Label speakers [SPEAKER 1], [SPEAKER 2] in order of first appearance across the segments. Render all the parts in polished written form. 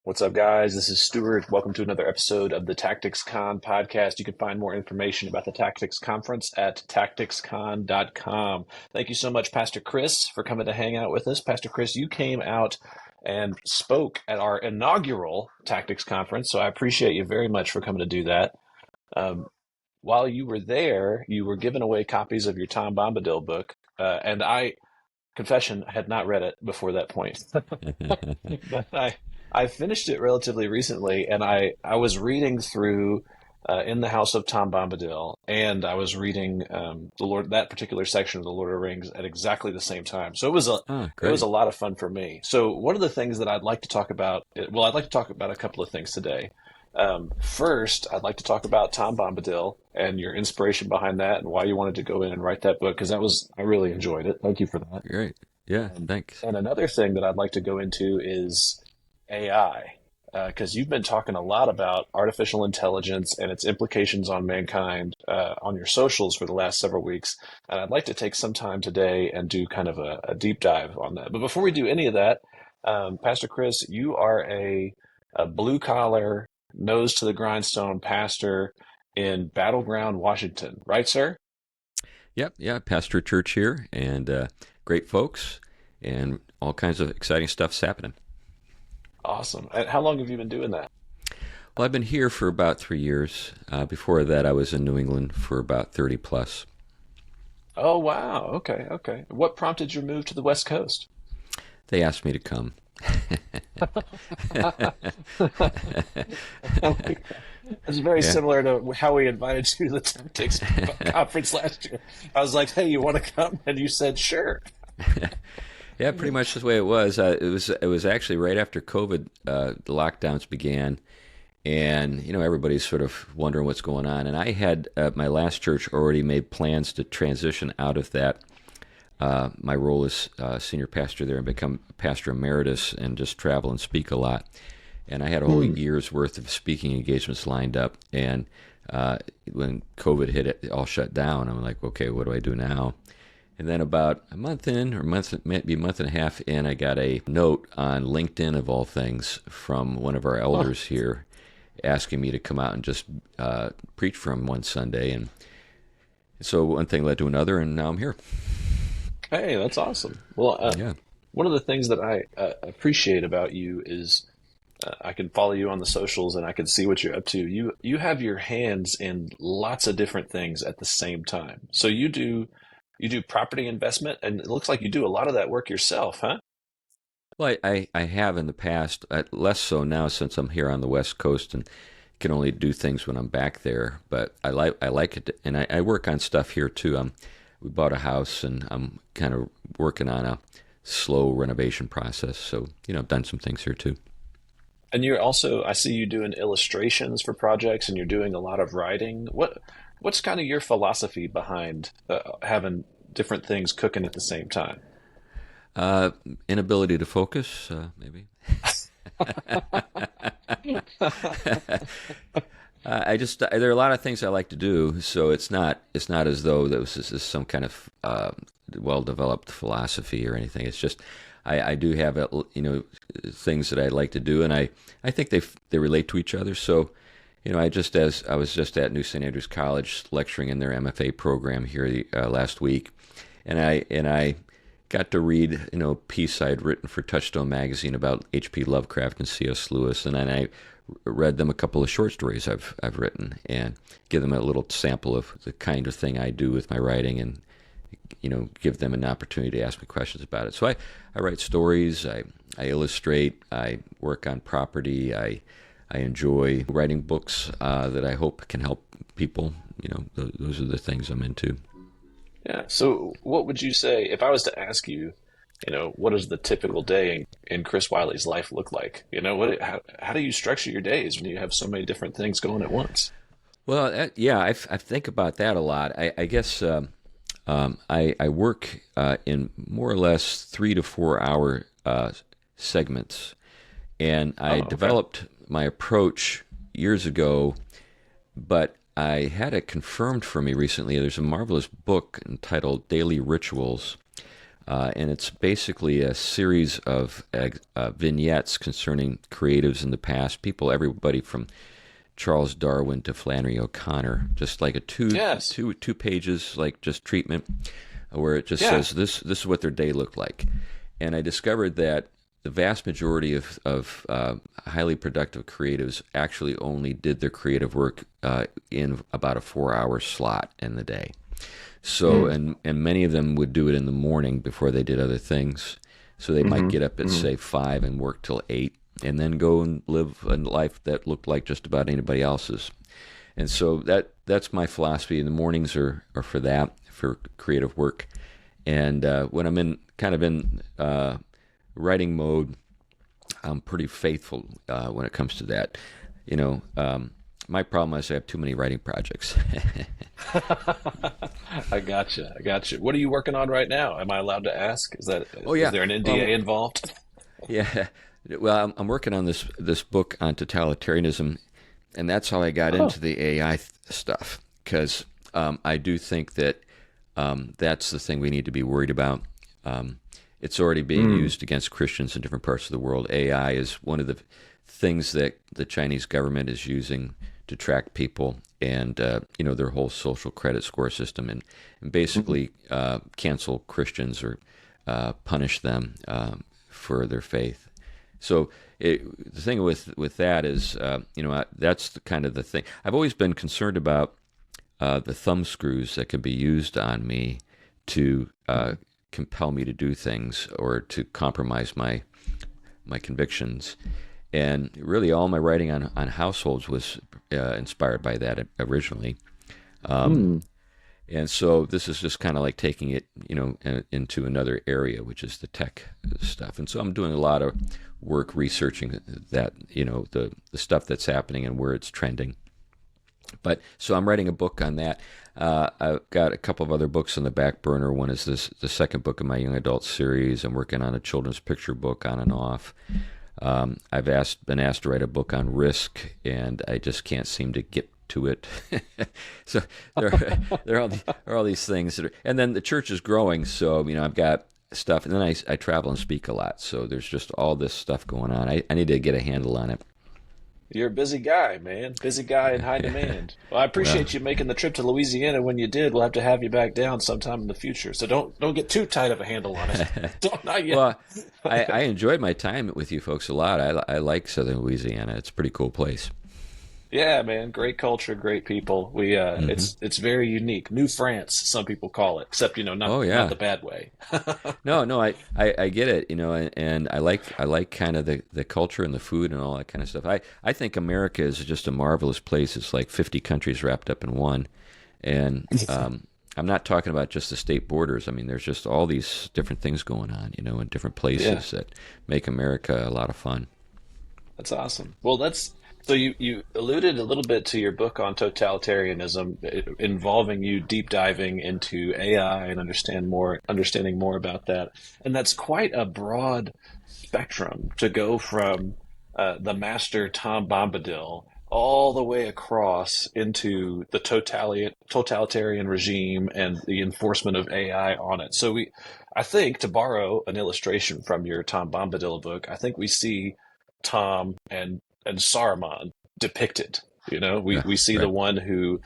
[SPEAKER 1] What's up, guys? This is Stuart. Welcome to another episode of the Tactics Con podcast. You can find more information about the Tactics Conference at tacticscon.com. Thank you so much, Pastor Chris, for coming to hang out with us. Pastor Chris, you came out and spoke at our inaugural Tactics Conference, so I appreciate you very much for coming to do that. Um, while you were there, you were giving away copies of your Tom Bombadil book, and confession, had not read it before that point. But I finished it relatively recently, and I was reading through In the House of Tom Bombadil, and I was reading that particular section of the Lord of the Rings at exactly the same time. So
[SPEAKER 2] Oh,
[SPEAKER 1] it was
[SPEAKER 2] great.
[SPEAKER 1] a lot of fun for me. So one of the things that I'd like to talk about, well, I'd like to talk about a couple of things today. First, I'd like to talk about Tom Bombadil and your inspiration behind that, and why you wanted to go in and write that book, because I really enjoyed it. Thank you for that.
[SPEAKER 2] Great. Yeah,
[SPEAKER 1] Um,
[SPEAKER 2] thanks.
[SPEAKER 1] and another thing that I'd like to go into is AI, because you've been talking a lot about artificial intelligence and its implications on mankind on your socials for the last several weeks. And I'd like to take some time today and do kind of a deep dive on that. But before we do any of that, Pastor Chris, you are a blue collar, nose to the grindstone pastor in Battleground, Washington, right, sir?
[SPEAKER 2] Yep, yeah, pastor a church here, and great folks, and all kinds of exciting stuff's happening.
[SPEAKER 1] Awesome. And how long have you been doing that?
[SPEAKER 2] Well, I've been here for about 3 years. Before that, I was in New England for about 30 plus.
[SPEAKER 1] Oh, wow. Okay, okay. What prompted your move to the West Coast?
[SPEAKER 2] They asked me to come.
[SPEAKER 1] It's very
[SPEAKER 2] Yeah.
[SPEAKER 1] similar to how we invited you to the Tactics conference last year. I was like, "Hey, you want to come?" And you said, "Sure."
[SPEAKER 2] Yeah, pretty much the way it was. It was actually right after COVID, the lockdowns began, and everybody's sort of wondering what's going on. And I had my last church already made plans to transition out of that my role as senior pastor there and become pastor emeritus and just travel and speak a lot. And I had a whole
[SPEAKER 1] Hmm.
[SPEAKER 2] year's worth of speaking engagements lined up. And when COVID hit, it all shut down. I'm like, okay, what do I do now? And then about a month in, or maybe a month and a half in, I got a note on LinkedIn of all things from one of our
[SPEAKER 1] Oh,
[SPEAKER 2] elders here, asking me to come out and just preach for him one Sunday. And so one thing led to another, and now I'm here.
[SPEAKER 1] hey, that's awesome. Well,
[SPEAKER 2] Yeah.
[SPEAKER 1] one of the things that I appreciate about you is I can follow you on the socials and I can see what you're up to. You have your hands in lots of different things at the same time. So you do property investment, and it looks like you do a lot of that work yourself, huh?
[SPEAKER 2] Well, I have in the past, less so now since I'm here on the West Coast and can only do things when I'm back there. But I like it, and I work on stuff here too. We bought a house, and I'm kind of working on a slow renovation process. So I've done some things here too.
[SPEAKER 1] And you're also, I see you doing illustrations for projects, and you're doing a lot of writing. What's kind of your philosophy behind having different things cooking at the same time?
[SPEAKER 2] Uh, Inability to focus, maybe. I just there are a lot of things I like to do, so it's not as though this is some kind of well developed philosophy or anything. It's just I do have things that I like to do, and I think they relate to each other. So I was just at New St. Andrews College lecturing in their MFA program here last week, and I got to read a piece I had written for Touchstone magazine about H.P. Lovecraft and C.S. Lewis, and then I read them a couple of short stories I've written and give them a little sample of the kind of thing I do with my writing, and give them an opportunity to ask me questions about it. So I write stories, I illustrate, I work on property, I enjoy writing books that I hope can help people. Those are the things I'm into.
[SPEAKER 1] Yeah. So what would you say if I was to ask you, what does the typical day in Chris Wiley's life look like? How do you structure your days when you have so many different things going at once?
[SPEAKER 2] Well, yeah, I think about that a lot. I guess I work in more or less 3 to 4 hour segments, and I
[SPEAKER 1] Oh, okay.
[SPEAKER 2] developed my approach years ago, but I had it confirmed for me recently. There's a marvelous book entitled Daily Rituals And it's basically a series of vignettes concerning creatives in the past, everybody from Charles Darwin to Flannery O'Connor, just like a
[SPEAKER 1] Yes.
[SPEAKER 2] two pages, like just treatment, where it just
[SPEAKER 1] Yeah.
[SPEAKER 2] says this is what their day looked like. And I discovered that the vast majority of highly productive creatives actually only did their creative work in about a 4-hour slot in the day. So, and many of them would do it in the morning before they did other things. So they might get up at, say, 5 and work till 8, and then go and live a life that looked like just about anybody else's. And so that's my philosophy. And the mornings are for that, for creative work. And when I'm in writing mode, I'm pretty faithful when it comes to that. My problem is I have too many writing projects.
[SPEAKER 1] I gotcha. What are you working on right now? Am I allowed to ask? Is
[SPEAKER 2] Oh yeah,
[SPEAKER 1] there an NDA involved?
[SPEAKER 2] yeah. Well, I'm working on this book on totalitarianism, and that's how I got into the AI stuff, because I do think that that's the thing we need to be worried about. It's already being used against Christians in different parts of the world. AI is one of the things that the Chinese government is using to track people, and their whole social credit score system, and basically cancel Christians or punish them for their faith. So the thing with that is, that's the kind of the thing. I've always been concerned about the thumb screws that can be used on me to compel me to do things or to compromise my convictions. And really, all my writing on households was inspired by that originally. And so this is just kind of like taking it, into another area, which is the tech stuff. And so I'm doing a lot of work researching that, the stuff that's happening and where it's trending. But so I'm writing a book on that. I've got a couple of other books on the back burner. One is the second book in my young adult series. I'm working on a children's picture book on and off. I've been asked to write a book on risk, and I just can't seem to get to it. So there are all these things and then the church is growing. So, I've got stuff, and then I travel and speak a lot. So there's just all this stuff going on. I need to get a handle on it.
[SPEAKER 1] You're a busy guy, man. Busy guy in high demand. Well, I appreciate you making the trip to Louisiana when you did. We'll have to have you back down sometime in the future. So don't get too tight of a handle on it. Not yet.
[SPEAKER 2] Well, I enjoyed my time with you folks a lot. I like Southern Louisiana. It's a pretty cool place.
[SPEAKER 1] Yeah, man. Great culture, great people. It's very unique. New France, some people call it, except not the bad way.
[SPEAKER 2] No, I get it, and I like kind of the culture and the food and all that kind of stuff. I think America is just a marvelous place. It's like 50 countries wrapped up in one, and I'm not talking about just the state borders. I mean, there's just all these different things going on, in different places that make America a lot of fun.
[SPEAKER 1] That's awesome. Well, so you alluded a little bit to your book on totalitarianism, involving you deep diving into AI and understanding more about that. And that's quite a broad spectrum to go from the master Tom Bombadil all the way across into the totalitarian regime and the enforcement of AI on it. So I think, to borrow an illustration from your Tom Bombadil book, I think we see Tom and Saruman depicted. We see
[SPEAKER 2] right.
[SPEAKER 1] the one who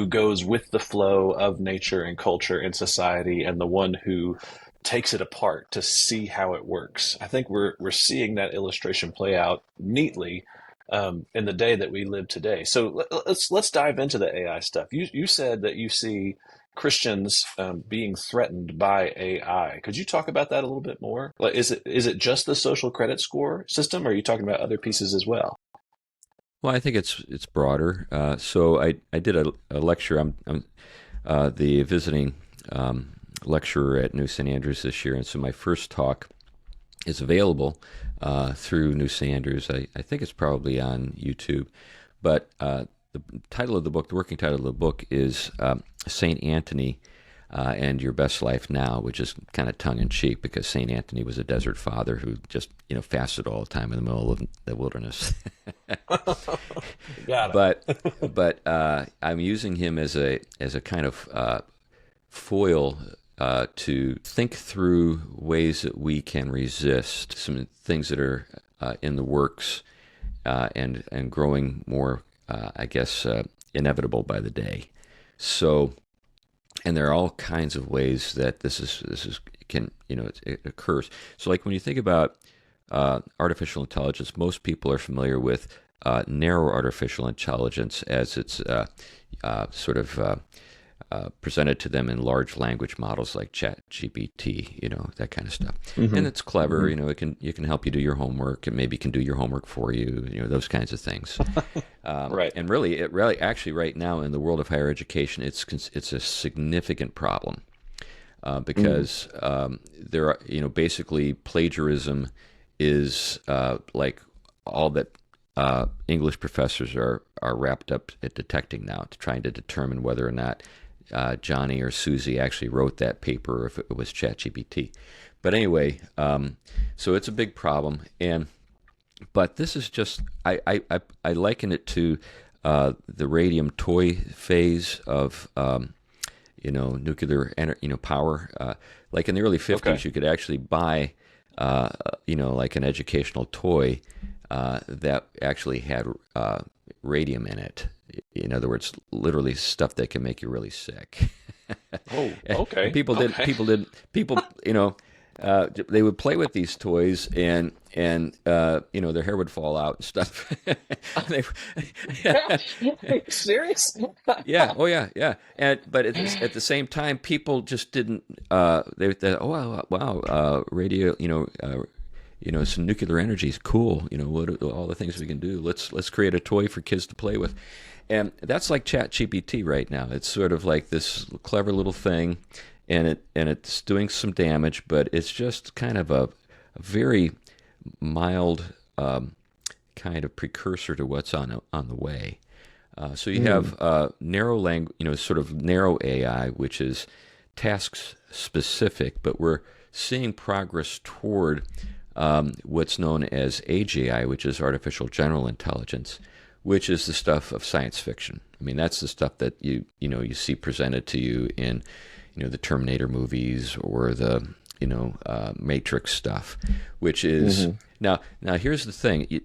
[SPEAKER 1] goes with the flow of nature and culture and society, and the one who takes it apart to see how it works. I think we're seeing that illustration play out neatly in the day that we live today. So let's dive into the AI stuff. You said that you see Christians being threatened by AI. Could you talk about that a little bit more? Like, is it just the social credit score system, or are you talking about other pieces as well?
[SPEAKER 2] Well, I think it's broader. So I did a lecture. I'm the visiting lecturer at New St. Andrews this year, and so my first talk is available through New St. Andrews. I think it's probably on YouTube, but the title of the book, the working title of the book, is Saint Anthony and Your Best Life Now, which is kind of tongue-in-cheek because Saint Anthony was a desert father who just fasted all the time in the middle of the wilderness.
[SPEAKER 1] Got it.
[SPEAKER 2] But I'm using him as a kind of foil to think through ways that we can resist some things that are in the works and growing more, inevitable by the day. So, and there are all kinds of ways that this can it occurs. So, like when you think about artificial intelligence, most people are familiar with narrow artificial intelligence as it's presented to them in large language models like ChatGPT, that kind of stuff. Mm-hmm. And it's clever, mm-hmm. It can help you do your homework, and maybe can do your homework for you, those kinds of things.
[SPEAKER 1] Right.
[SPEAKER 2] And really, actually, right now in the world of higher education, it's a significant problem because there are, basically plagiarism is like all that English professors are wrapped up at detecting now, to trying to determine whether or not Johnny or Susie actually wrote that paper, or if it was ChatGPT. But anyway, so it's a big problem, but this is just I liken it to the radium toy phase of nuclear power. Like in the early 50s, okay. You could actually buy like an educational toy that actually had radium in it. In other words, literally stuff that can make you really sick.
[SPEAKER 1] Oh, okay.
[SPEAKER 2] And people they would play with these toys, and their hair would fall out and stuff.
[SPEAKER 1] Serious?
[SPEAKER 2] Yeah. Oh, yeah. But at the same time, people just didn't. They thought, oh wow, radio. Some nuclear energy is cool. What are all the things we can do? Let's create a toy for kids to play with. And that's like ChatGPT right now. It's sort of like this clever little thing, and it's doing some damage, but it's just kind of a very mild kind of precursor to what's on the way. So you have narrow language, sort of narrow AI, which is tasks specific, but we're seeing progress toward what's known as AGI, which is artificial general intelligence, which is the stuff of science fiction. I mean, that's the stuff that you see presented to you in the Terminator movies or the Matrix stuff, which is now here's the thing.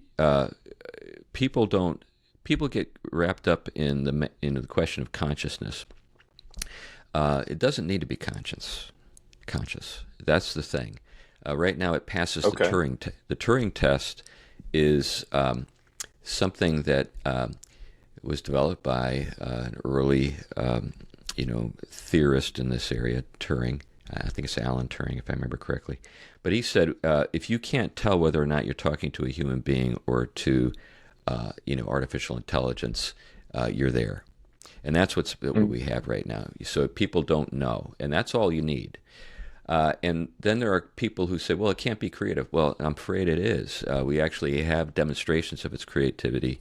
[SPEAKER 2] People get wrapped up in the question of consciousness. It doesn't need to be conscious. That's the thing. Right now, it passes the Turing test. The Turing test is something that was developed by an early, theorist in this area, Turing. I think it's Alan Turing, if I remember correctly. But he said, if you can't tell whether or not you're talking to a human being or to, artificial intelligence, you're there. And that's what we have right now. So people don't know, and that's all you need. And then there are people who say, well, it can't be creative. Well, I'm afraid it is. We actually have demonstrations of its creativity,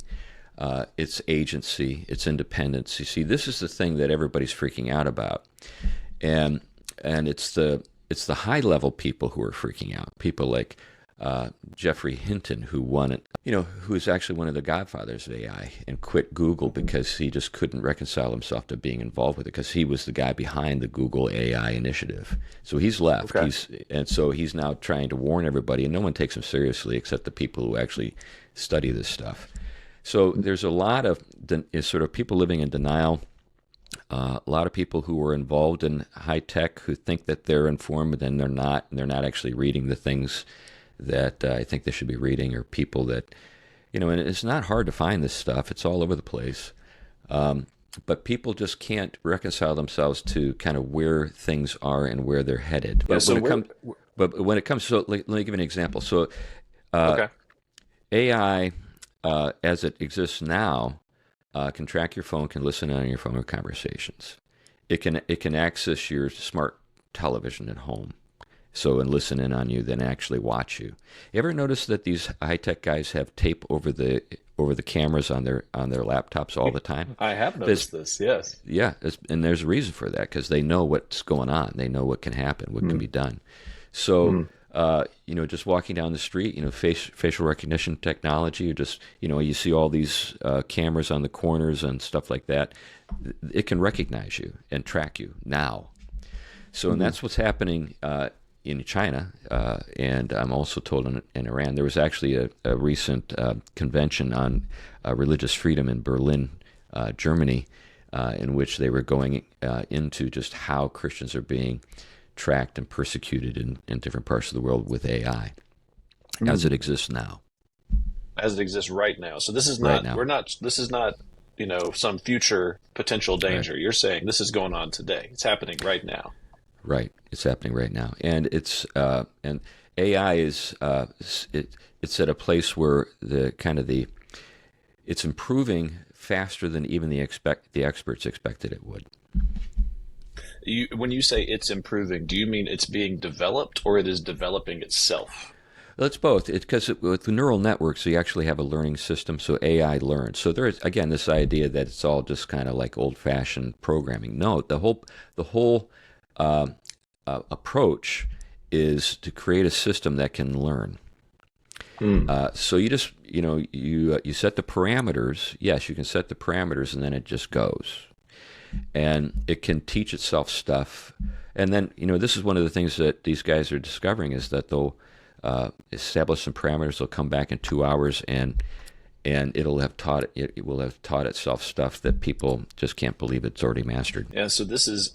[SPEAKER 2] its agency, its independence. You see, this is the thing that everybody's freaking out about. And it's the high-level people who are freaking out. People like Geoffrey Hinton, who won it, who's actually one of the godfathers of AI, and quit Google because he just couldn't reconcile himself to being involved with it, because he was the guy behind the Google AI initiative. So he's left. Okay. So he's now trying to warn everybody, and no one takes him seriously except the people who actually study this stuff. So there's a lot of sort of people living in denial. A lot of people who are involved in high tech who think that they're informed, but then they're not, and they're not actually reading the things that I think they should be reading, or people that, and it's not hard to find this stuff. It's all over the place. But people just can't reconcile themselves to kind of where things are and where they're headed. But when it comes, so let me give you an example. So AI, as it exists now, can track your phone, can listen on your phone conversations. It can access your smart television at home. So, and listen in on you, then actually watch you. You ever notice that these high-tech guys have tape over the cameras on their laptops all the time?
[SPEAKER 1] I have noticed this, yes.
[SPEAKER 2] Yeah, and there's a reason for that, because they know what's going on. They know what can happen, what can be done. So, just walking down the street, facial recognition technology, or just, you see all these cameras on the corners and stuff like that. It can recognize you and track you now. So, and that's what's happening in China, and I'm also told in Iran. There was actually a recent convention on religious freedom in Berlin, Germany, in which they were going into just how Christians are being tracked and persecuted in different parts of the world with AI as it exists now.
[SPEAKER 1] As it exists right now. So this is
[SPEAKER 2] Right
[SPEAKER 1] not,
[SPEAKER 2] now.
[SPEAKER 1] this is not, some future potential danger.
[SPEAKER 2] Right.
[SPEAKER 1] You're saying this is going on today. It's happening right now.
[SPEAKER 2] Right, it's happening right now, and and AI is it's at a place where it's improving faster than even the experts expected it would.
[SPEAKER 1] When you say it's improving, do you mean it's being developed or it is developing itself?
[SPEAKER 2] Well, it's both. It's because with the neural networks, you actually have a learning system, so AI learns. So there's again this idea that it's all just kind of like old-fashioned programming. No, the whole approach is to create a system that can learn. So you just you set the parameters. Yes, you can set the parameters, and then it just goes, and it can teach itself stuff. And then this is one of the things that these guys are discovering is that they'll establish some parameters. They'll come back in 2 hours, and it will have taught itself stuff that people just can't believe it's already mastered.
[SPEAKER 1] Yeah, so this is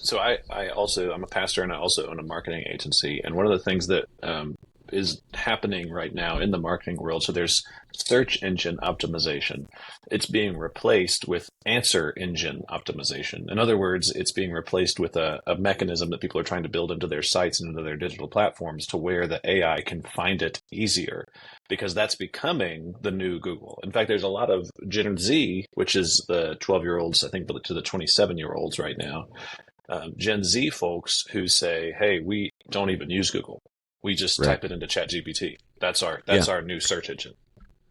[SPEAKER 1] so I'm a pastor and I also own a marketing agency, and one of the things that is happening right now in the marketing world, so there's search engine optimization. It's being replaced with answer engine optimization. In other words, it's being replaced with a mechanism that people are trying to build into their sites and into their digital platforms to where the AI can find it easier, because that's becoming the new Google. In fact, there's a lot of Gen Z, which is the 12-year-olds, I think, to the 27-year-olds right now, Gen Z folks who say, hey, we don't even use Google. We just
[SPEAKER 2] Right.
[SPEAKER 1] type it into ChatGPT. That's our new search engine.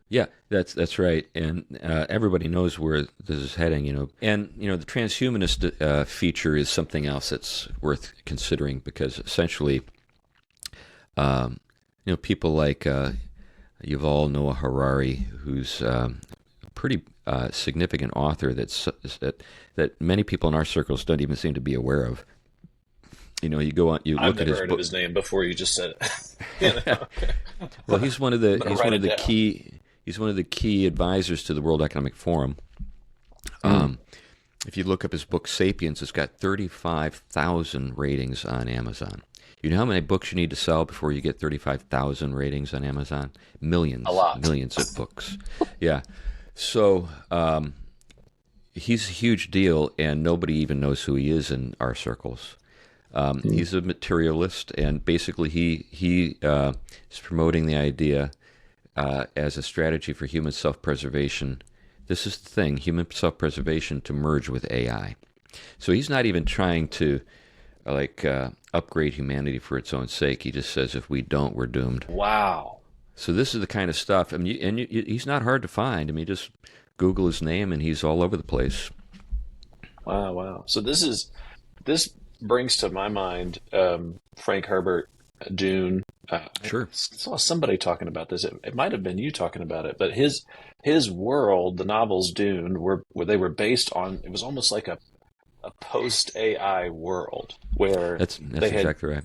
[SPEAKER 2] Yeah, that's right, and everybody knows where this is heading, And the transhumanist feature is something else that's worth considering, because essentially, people like Yuval Noah Harari, who's a pretty significant author that many people in our circles don't even seem to be aware of. You go on, you
[SPEAKER 1] I've
[SPEAKER 2] look at
[SPEAKER 1] never
[SPEAKER 2] his
[SPEAKER 1] heard
[SPEAKER 2] book.
[SPEAKER 1] of his name before you just said it.
[SPEAKER 2] Well, he's one of the
[SPEAKER 1] Write it down.
[SPEAKER 2] he's one of the key advisors to the World Economic Forum. If you look up his book *Sapiens*, it's got 35,000 ratings on Amazon. You know how many books you need to sell before you get 35,000 ratings on Amazon? Millions,
[SPEAKER 1] A lot.
[SPEAKER 2] millions of books. Yeah, so he's a huge deal, and nobody even knows who he is in our circles. He's a materialist, and basically he is promoting the idea as a strategy for human self-preservation. This is the thing, human self-preservation to merge with AI. So he's not even trying to upgrade humanity for its own sake. He just says if we don't, we're doomed.
[SPEAKER 1] Wow.
[SPEAKER 2] So this is the kind of stuff. I mean, he's not hard to find. I mean, just Google his name, and he's all over the place.
[SPEAKER 1] Wow. So this brings to my mind Frank Herbert, Dune.
[SPEAKER 2] Sure.
[SPEAKER 1] I saw somebody talking about this. It might have been you talking about it, but his world, the novels Dune, where they were based on. It was almost like a post AI world where
[SPEAKER 2] That's
[SPEAKER 1] they had,
[SPEAKER 2] exactly right.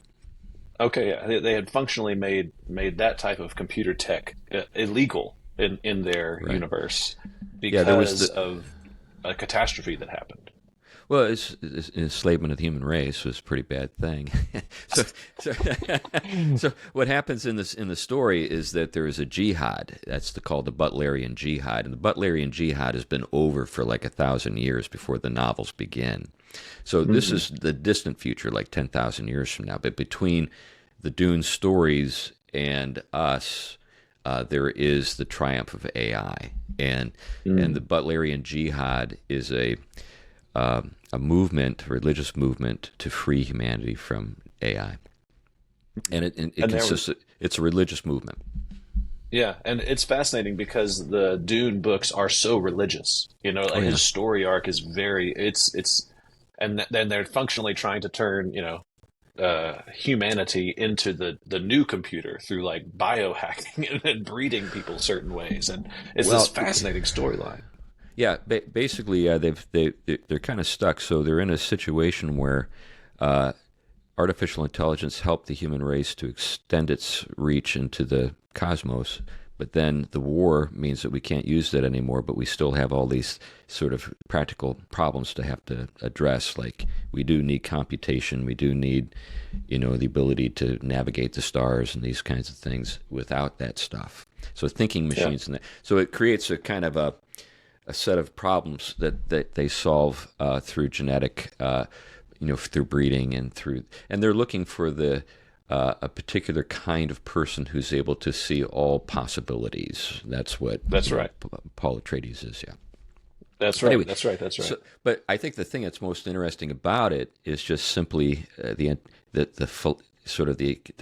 [SPEAKER 1] okay, yeah, they had functionally made that type of computer tech illegal in their
[SPEAKER 2] Right.
[SPEAKER 1] universe
[SPEAKER 2] Yeah, there was
[SPEAKER 1] because of a catastrophe that happened.
[SPEAKER 2] Well, it's enslavement of the human race was a pretty bad thing. so what happens in the story is that there is a jihad. That's called the Butlerian Jihad, and the Butlerian Jihad has been over for like 1,000 years before the novels begin. So this is the distant future, like 10,000 years from now. But between the Dune stories and us, there is the triumph of AI, and the Butlerian Jihad is a movement, a religious movement to free humanity from AI, and it consists. It's a religious movement.
[SPEAKER 1] Yeah, and it's fascinating because the Dune books are so religious.
[SPEAKER 2] Yeah.
[SPEAKER 1] His story arc is very and then they're functionally trying to turn humanity into the new computer through like biohacking and breeding people certain ways, and it's this fascinating storyline.
[SPEAKER 2] Yeah, basically, they're kind of stuck. So they're in a situation where artificial intelligence help the human race to extend its reach into the cosmos. But then the war means that we can't use that anymore, but we still have all these sort of practical problems to have to address. Like we do need computation, we do need, the ability to navigate the stars and these kinds of things without that stuff. So thinking machines, and that. So it creates a kind of a set of problems that they solve through genetic, through breeding and they're looking for a particular kind of person who's able to see all possibilities. That's right. Paul Atreides is, yeah.
[SPEAKER 1] That's right. Anyway, that's right.
[SPEAKER 2] So, but I think the thing that's most interesting about it is just simply the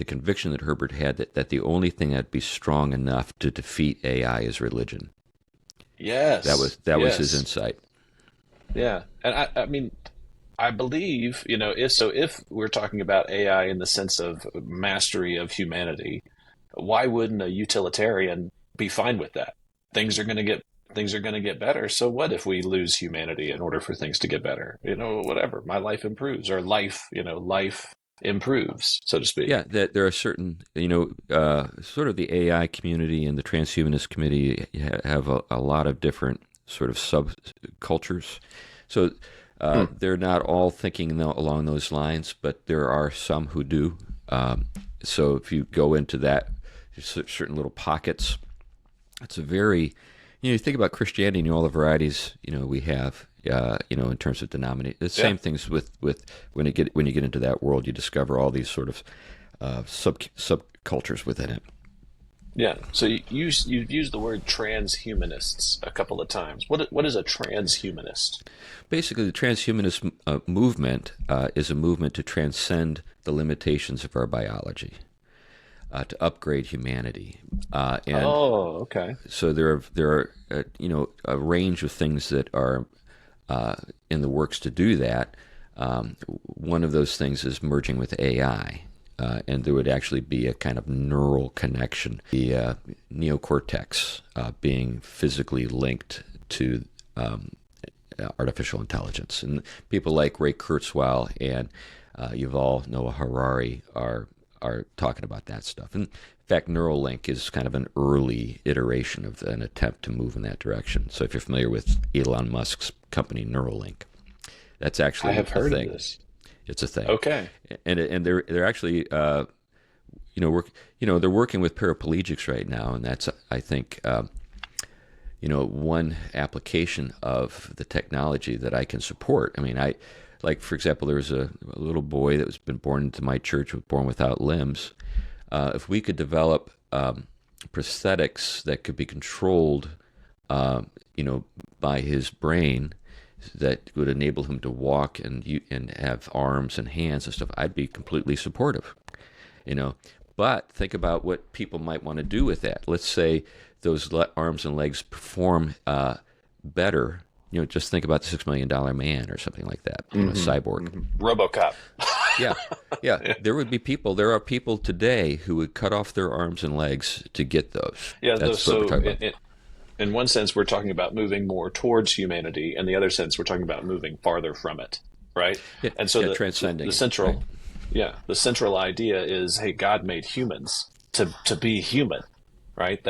[SPEAKER 2] conviction that Herbert had that the only thing that'd be strong enough to defeat AI is religion.
[SPEAKER 1] Yes,
[SPEAKER 2] that was his insight.
[SPEAKER 1] Yeah, and I mean, I believe, if we're talking about AI in the sense of mastery of humanity, why wouldn't a utilitarian be fine with that? Things are going to get better. So what if we lose humanity in order for things to get better? Whatever. My life improves, or life improves, so to speak.
[SPEAKER 2] Yeah, that there are certain, sort of the AI community and the transhumanist community have a lot of different sort of subcultures. So they're not all thinking along those lines, but there are some who do. So if you go into that, certain little pockets, it's a very, you think about Christianity and all the varieties, we have, in terms of denomination. The same things with when you get into that world, you discover all these sort of subcultures within it.
[SPEAKER 1] Yeah. So you've used the word transhumanists a couple of times. What is a transhumanist?
[SPEAKER 2] Basically, the transhumanist movement is a movement to transcend the limitations of our biology, to upgrade humanity.
[SPEAKER 1] Okay.
[SPEAKER 2] So there are a range of things that are in the works to do that. One of those things is merging with AI. And there would actually be a kind of neural connection, the neocortex being physically linked to artificial intelligence. And people like Ray Kurzweil and Yuval Noah Harari are talking about that stuff. And in fact, Neuralink is kind of an early iteration of an attempt to move in that direction. So if you're familiar with Elon Musk's company Neuralink, that's actually
[SPEAKER 1] I have heard
[SPEAKER 2] thing.
[SPEAKER 1] Of this.
[SPEAKER 2] It's a thing.
[SPEAKER 1] Okay.
[SPEAKER 2] And they're actually they're working with paraplegics right now, and that's I think one application of the technology that I can support. I mean, for example, there was a little boy that was been born into my church, born without limbs. If we could develop prosthetics that could be controlled, by his brain, that would enable him to walk and have arms and hands and stuff, I'd be completely supportive, But think about what people might want to do with that. Let's say those arms and legs perform better. Just think about the $6 Million Man or something like that. Cyborg,
[SPEAKER 1] RoboCop.
[SPEAKER 2] Yeah. There are people today who would cut off their arms and legs to get those.
[SPEAKER 1] Yeah. That's what we're talking about. In one sense, we're talking about moving more towards humanity. In the other sense, we're talking about moving farther from it, right?
[SPEAKER 2] Yeah,
[SPEAKER 1] and so
[SPEAKER 2] transcending
[SPEAKER 1] the central,
[SPEAKER 2] right?
[SPEAKER 1] The central idea is, hey, God made humans to be human, right?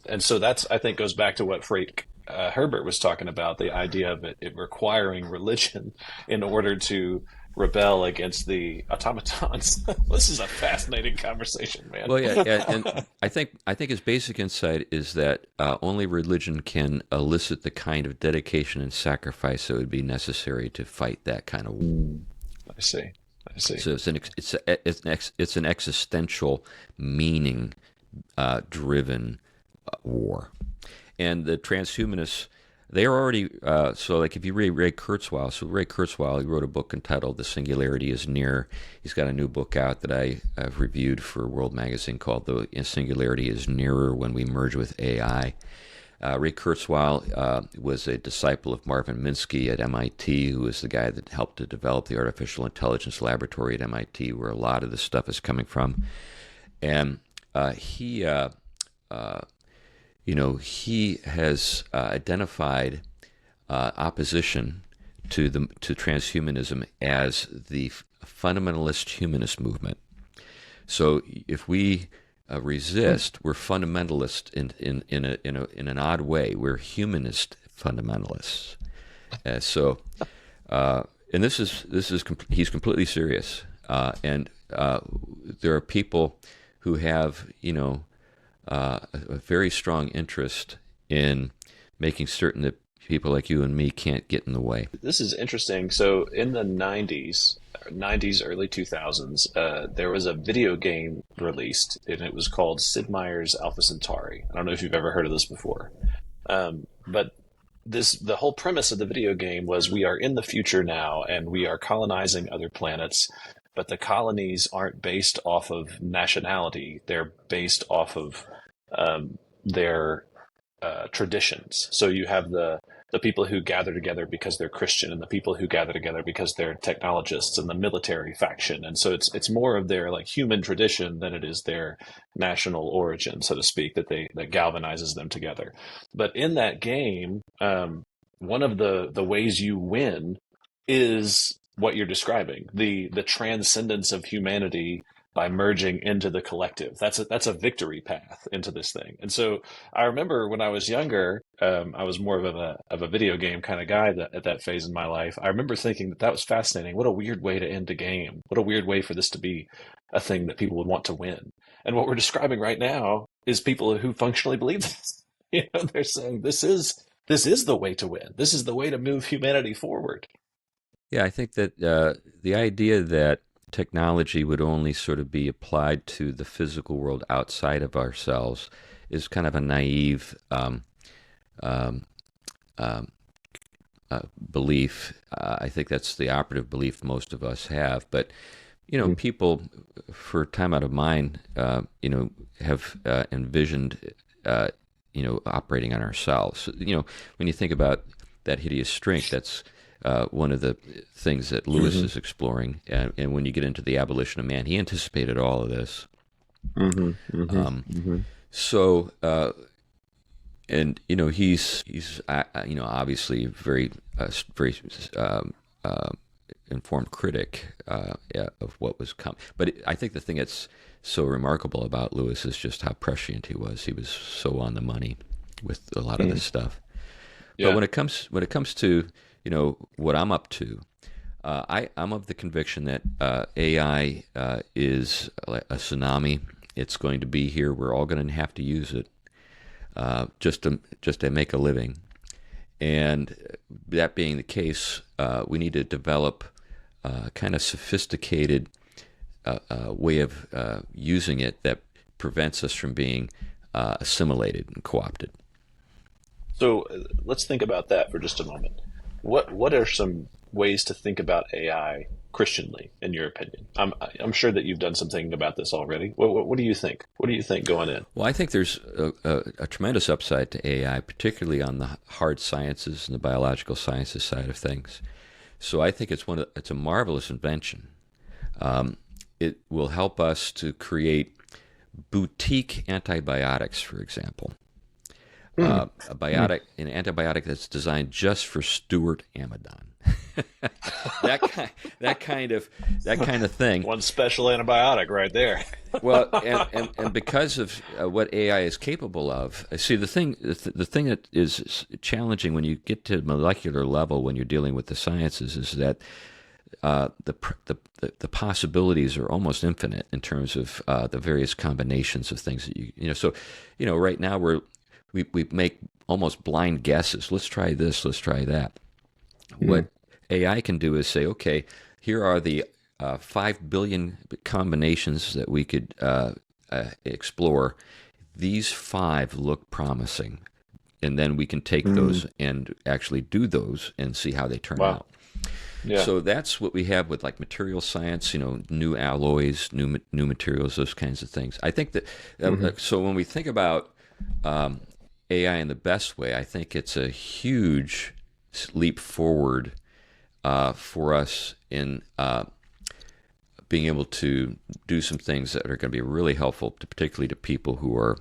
[SPEAKER 1] And so that's, I think, goes back to what Frank Herbert was talking about, the idea of it requiring religion in order to rebel against the automatons. This is a fascinating conversation, man.
[SPEAKER 2] Well, yeah, and I think his basic insight is that only religion can elicit the kind of dedication and sacrifice that would be necessary to fight that kind of war.
[SPEAKER 1] I see.
[SPEAKER 2] So it's an existential, meaning driven war, and the transhumanists. They are already, so like if you read Ray Kurzweil, he wrote a book entitled The Singularity is Near. He's got a new book out that I have reviewed for World Magazine called The Singularity is Nearer When We Merge with AI. Ray Kurzweil was a disciple of Marvin Minsky at MIT, who was the guy that helped to develop the Artificial Intelligence Laboratory at MIT, where a lot of this stuff is coming from. And he has identified opposition to transhumanism as the fundamentalist humanist movement. So if we resist, we're fundamentalist in an odd way. We're humanist fundamentalists. And he's completely serious. And there are people who have a very strong interest in making certain that people like you and me can't get in the way.
[SPEAKER 1] This is interesting. So in the 90s, early 2000s, there was a video game released, and it was called Sid Meier's Alpha Centauri. I don't know if you've ever heard of this before. But the whole premise of the video game was we are in the future now, and we are colonizing other planets, but the colonies aren't based off of nationality. They're based off of their traditions. So you have the people who gather together because they're Christian, and the people who gather together because they're technologists, and the military faction. And so it's more of their like human tradition than it is their national origin, so to speak, that galvanizes them together. But in that game, one of the ways you win is what you're describing, the transcendence of humanity by merging into the collective. That's a victory path into this thing. And so I remember when I was younger, I was more of a video game kind of guy at that phase in my life. I remember thinking that was fascinating. What a weird way to end a game. What a weird way for this to be a thing that people would want to win. And what we're describing right now is people who functionally believe this. They're saying this is the way to win. This is the way to move humanity forward.
[SPEAKER 2] Yeah, I think that the idea that technology would only sort of be applied to the physical world outside of ourselves is kind of a naive belief. I think that's the operative belief most of us have. But, people, for time out of mind, have envisioned, operating on ourselves. When you think about that hideous shrink, that's one of the things that Lewis is exploring. And when you get into the abolition of man, he anticipated all of this. So, he's obviously very informed critic of what was coming. But I think the thing that's so remarkable about Lewis is just how prescient he was. He was so on the money with a lot of this stuff. Yeah. But when it comes to what I'm up to, I'm of the conviction that AI is a tsunami. It's going to be here. We're all going to have to use it just to make a living. And that being the case, we need to develop a kind of sophisticated way of using it that prevents us from being assimilated and co-opted.
[SPEAKER 1] So let's think about that for just a moment. What are some ways to think about AI Christianly, in your opinion? I'm sure that you've done some thinking about this already. What do you think? What do you think going in?
[SPEAKER 2] Well, I think there's a tremendous upside to AI, particularly on the hard sciences and the biological sciences side of things. So I think it's a marvelous invention. It will help us to create boutique antibiotics, for example. An antibiotic that's designed just for Stuart Amadon. that kind of thing.
[SPEAKER 1] One special antibiotic right there.
[SPEAKER 2] Well, and because of what AI is capable of, see the thing that is challenging when you get to molecular level when you're dealing with the sciences is that the possibilities are almost infinite in terms of the various combinations of things that So right now we make almost blind guesses. Let's try this. Let's try that. What AI can do is say, okay, here are the 5 billion combinations that we could explore. These 5 look promising. And then we can take those and actually do those and see how they turn out. Yeah. So that's what we have with like material science, new alloys, new materials, those kinds of things. I think that, so when we think about AI in the best way, I think it's a huge leap forward for us in being able to do some things that are going to be really helpful, particularly to people who are,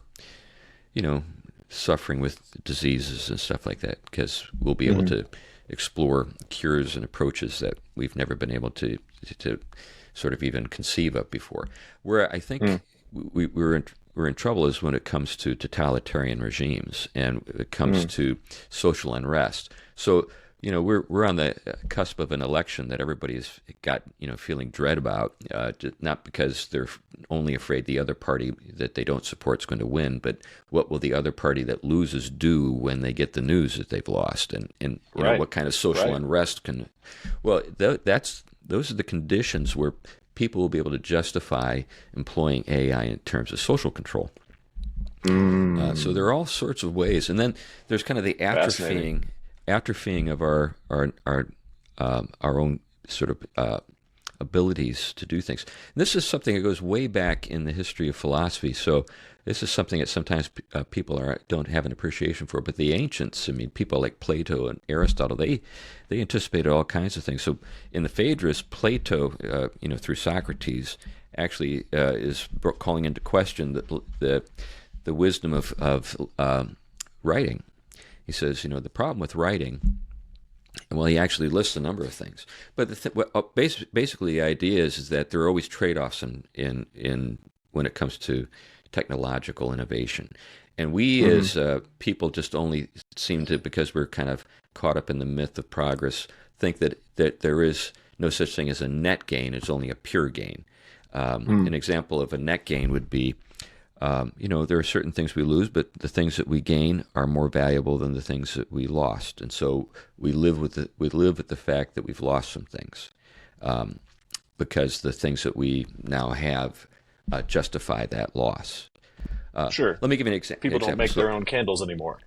[SPEAKER 2] suffering with diseases and stuff like that, because we'll be able to explore cures and approaches that we've never been able to sort of even conceive of before. Where I think we're in trouble is when it comes to totalitarian regimes and it comes to social unrest. So, we're on the cusp of an election that everybody's got, feeling dread about, not because they're only afraid the other party that they don't support is going to win, but what will the other party that loses do when they get the news that they've lost, and what kind of social unrest can. Well, those are the conditions where people will be able to justify employing AI in terms of social control. So there are all sorts of ways, and then there's kind of the atrophying of our own sort of abilities to do things. And this is something that goes way back in the history of philosophy. So this is something that sometimes people don't have an appreciation for. But the ancients, I mean, people like Plato and Aristotle, they anticipated all kinds of things. So in the Phaedrus, Plato, through Socrates, actually is calling into question the wisdom of writing. He says, the problem with writing, well, he actually lists a number of things. But basically the idea is that there are always trade-offs in when it comes to technological innovation. And we as people just only seem to, because we're kind of caught up in the myth of progress, think that there is no such thing as a net gain. It's only a pure gain. An example of a net gain would be, there are certain things we lose, but the things that we gain are more valuable than the things that we lost, and so we live with the fact that we've lost some things, because the things that we now have justify that loss.
[SPEAKER 1] Sure.
[SPEAKER 2] Let me give you an example.
[SPEAKER 1] People don't make their own candles anymore.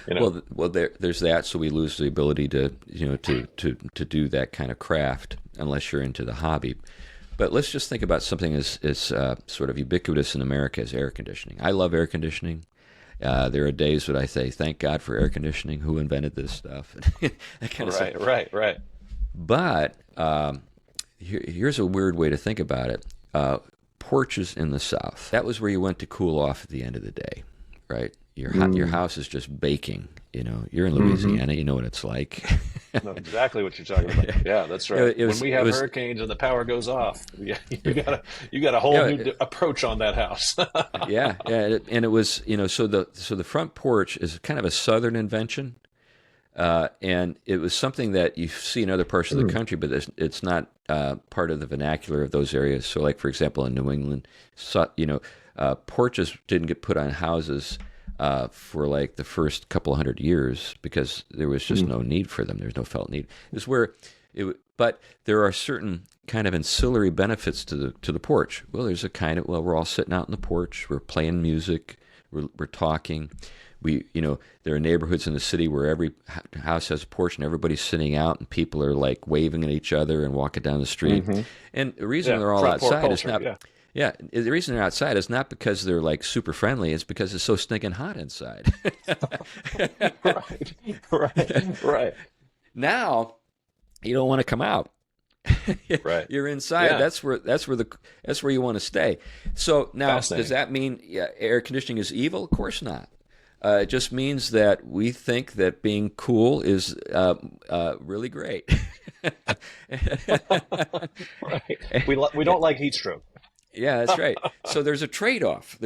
[SPEAKER 2] Well, there's that. So we lose the ability to do that kind of craft unless you're into the hobby. But let's just think about something as sort of ubiquitous in America as air conditioning. I love air conditioning. There are days when I say, thank God for air conditioning. Who invented this stuff? That kind of stuff. Right. But here's a weird way to think about it. Porches in the South. That was where you went to cool off at the end of the day, right? Your house is just baking. You're in Louisiana. You know what it's like.
[SPEAKER 1] I know exactly what you're talking about. Yeah, that's right. When we have hurricanes and the power goes off, you got a whole new approach on that house.
[SPEAKER 2] yeah, and it was so the front porch is kind of a Southern invention, and it was something that you see in other parts of the country, but it's not part of the vernacular of those areas. So, like for example, in New England, porches didn't get put on houses for like the first couple of 100 years because there was just no need for them. There's no felt need. But there are certain kind of ancillary benefits to the porch. Well, there's we're all sitting out on the porch. We're playing music. We're talking. There are neighborhoods in the city where every house has a porch and everybody's sitting out and people are like waving at each other and walking down the street. And the reason they're all outside is not. Yeah, the reason they're outside is not because they're like super friendly. It's because it's so stinking hot inside.
[SPEAKER 1] Right.
[SPEAKER 2] Now, you don't want to come out.
[SPEAKER 1] Right.
[SPEAKER 2] You're inside. Yeah. That's where you want to stay. So now, does that mean air conditioning is evil? Of course not. It just means that we think that being cool is really great.
[SPEAKER 1] Right. We don't like heat stroke.
[SPEAKER 2] Yeah, that's right. So there's a trade-off.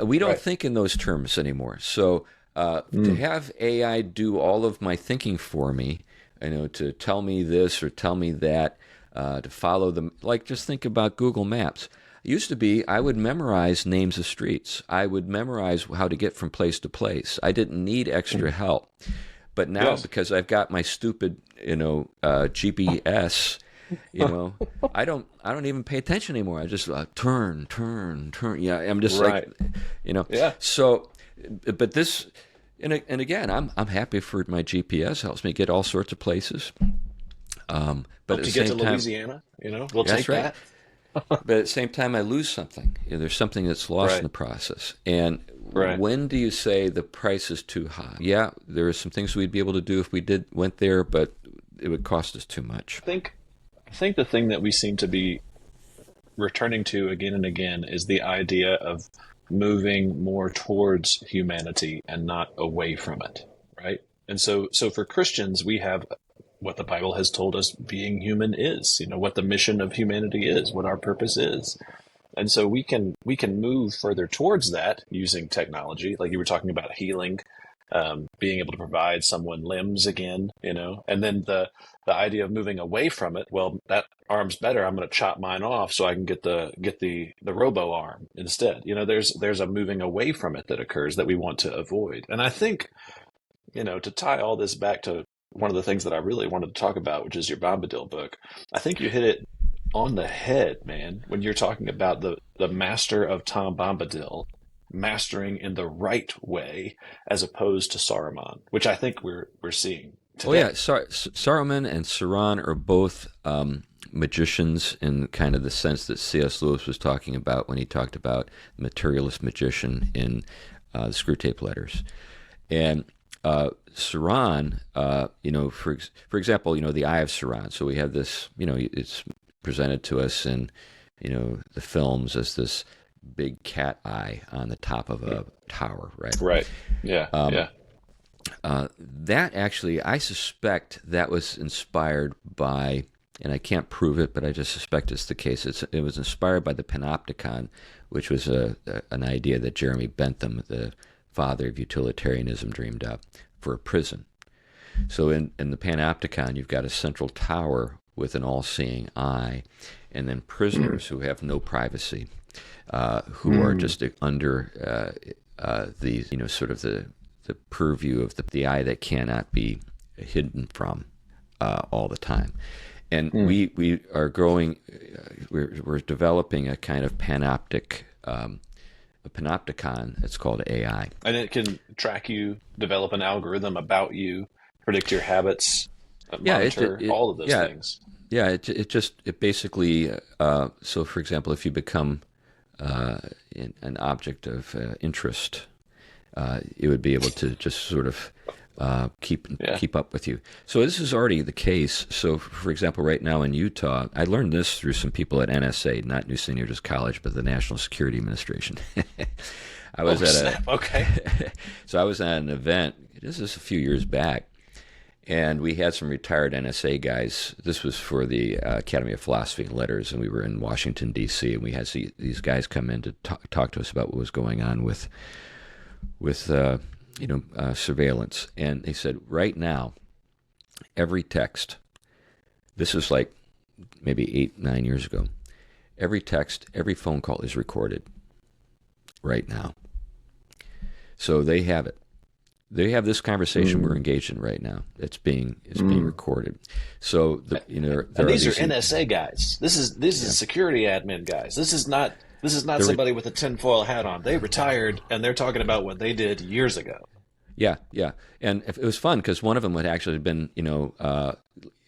[SPEAKER 2] We don't think in those terms anymore. So to have AI do all of my thinking for me, to tell me this or tell me that, to follow them, like just think about Google Maps. It used to be I would memorize names of streets. I would memorize how to get from place to place. I didn't need extra help. But now because I've got my stupid, GPS. I don't even pay attention anymore. I just turn. Yeah, I'm just
[SPEAKER 1] Yeah.
[SPEAKER 2] So, but this, and again, I'm happy for my GPS. Helps me get all sorts of places. But
[SPEAKER 1] to get to Louisiana, we'll take that.
[SPEAKER 2] But at the same time, I lose something. There's something that's lost in the process. And when do you say the price is too high? Yeah, there are some things we'd be able to do if we went there, but it would cost us too much.
[SPEAKER 1] I think the thing that we seem to be returning to again and again is the idea of moving more towards humanity and not away from it, right? And so for Christians, we have what the Bible has told us being human is, what the mission of humanity is, what our purpose is. And so we can move further towards that using technology, like you were talking about healing, being able to provide someone limbs again, and then the idea of moving away from it. Well, that arm's better. I'm going to chop mine off so I can get the robo arm instead. There's a moving away from it that occurs that we want to avoid. And I think, to tie all this back to one of the things that I really wanted to talk about, which is your Bombadil book, I think you hit it on the head, man, when you're talking about the master of Tom Bombadil mastering in the right way as opposed to Saruman, which I think we're seeing today.
[SPEAKER 2] Oh yeah, Saruman and Saran are both magicians in kind of the sense that C.S. Lewis was talking about when he talked about materialist magician in the Screwtape Letters. And Saran, for example, the Eye of Saran. So we have this, it's presented to us in, the films as this big cat eye on the top of a tower, right?
[SPEAKER 1] Right. Yeah. Yeah.
[SPEAKER 2] That actually, I suspect that was inspired by, and I can't prove it, but I just suspect it's the case. It was inspired by the Panopticon, which was an idea that Jeremy Bentham, the father of utilitarianism, dreamed up for a prison. So in the Panopticon, you've got a central tower with an all-seeing eye, and then prisoners who have no privacy, who are just under the sort of the purview of the eye that cannot be hidden from all the time. And we are growing, we're developing a kind of panoptic, a panopticon. It's called AI,
[SPEAKER 1] and it can track you, develop an algorithm about you, predict your habits, monitor all of those things.
[SPEAKER 2] Yeah, it basically, so for example, if you become an object of interest, it would be able to just sort of keep up with you. So this is already the case. So for example, right now in Utah, I learned this through some people at NSA, not New St. Andrews College, but the National Security Administration. I was So I was at an event. This is a few years back. And we had some retired NSA guys. This was for the Academy of Philosophy and Letters, and we were in Washington, D.C., and we had these guys come in to talk to us about what was going on with surveillance. And they said, right now, every text, this is like maybe 8-9 years ago, every text, every phone call is recorded right now. So they have it. They have this conversation we're engaged in right now. It's being recorded. So
[SPEAKER 1] and these are NSA guys. This is security admin guys. This is not somebody with a tinfoil hat on. They retired and they're talking about what they did years ago.
[SPEAKER 2] Yeah, and it was fun because one of them had actually been,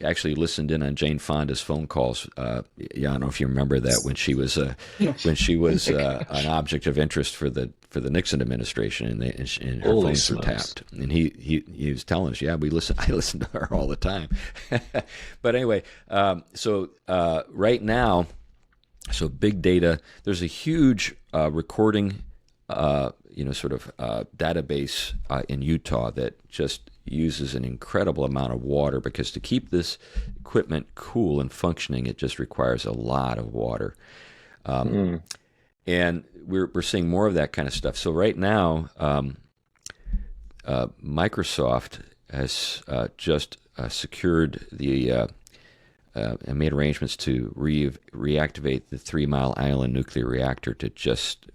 [SPEAKER 2] actually listened in on Jane Fonda's phone calls. I don't know if you remember that when she was an object of interest for the Nixon administration, and her phones were tapped. And he was telling us, I listen to her all the time. But anyway, so right now, so big data. There's a huge recording. Database in Utah that just uses an incredible amount of water, because to keep this equipment cool and functioning, it just requires a lot of water. And we're seeing more of that kind of stuff. So right now, Microsoft has just secured and made arrangements to reactivate the 3 Mile Island nuclear reactor to just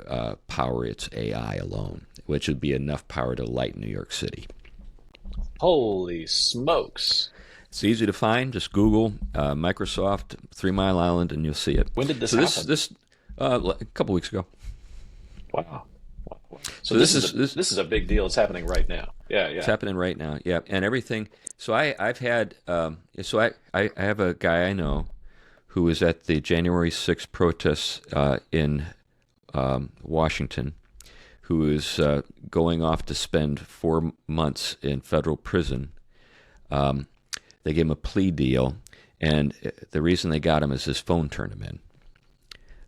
[SPEAKER 2] power its AI alone, which would be enough power to light New York City.
[SPEAKER 1] Holy smokes.
[SPEAKER 2] It's easy to find. Just Google Microsoft 3 Mile Island and you'll see it.
[SPEAKER 1] When did this happen?
[SPEAKER 2] This a couple weeks ago.
[SPEAKER 1] Wow. So this is a big deal. It's happening right now. Yeah.
[SPEAKER 2] It's happening right now. Yeah, and everything. So I've had. I have a guy I know who was at the January 6th protests in Washington, who is going off to spend 4 months in federal prison. They gave him a plea deal, and the reason they got him is his phone turned him in.